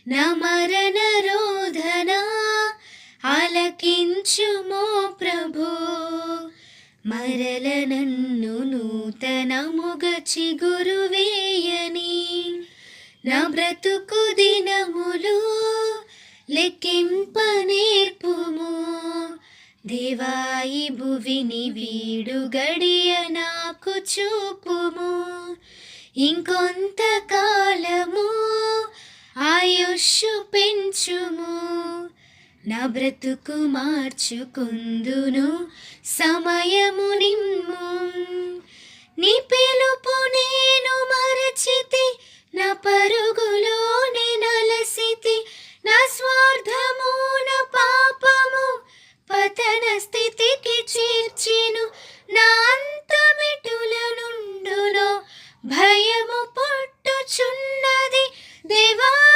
నా మరణ రోదన ఆలకించుమో ప్రభో. మరల నన్ను నూతనముగా చిగురువేయని నా బ్రతుకు దినములు లెక్కింపనేర్పుము. దేవాయి భువిని వీడు గడియ నాకు చూపుము. ఇంకొంత కాలము ఆయుష్షు పెంచుము. నా బ్రతుకు మార్చుకుందును సమయము నిమ్ము. నీ పిలుపు నేను మరచితి, నా పరుగులోనే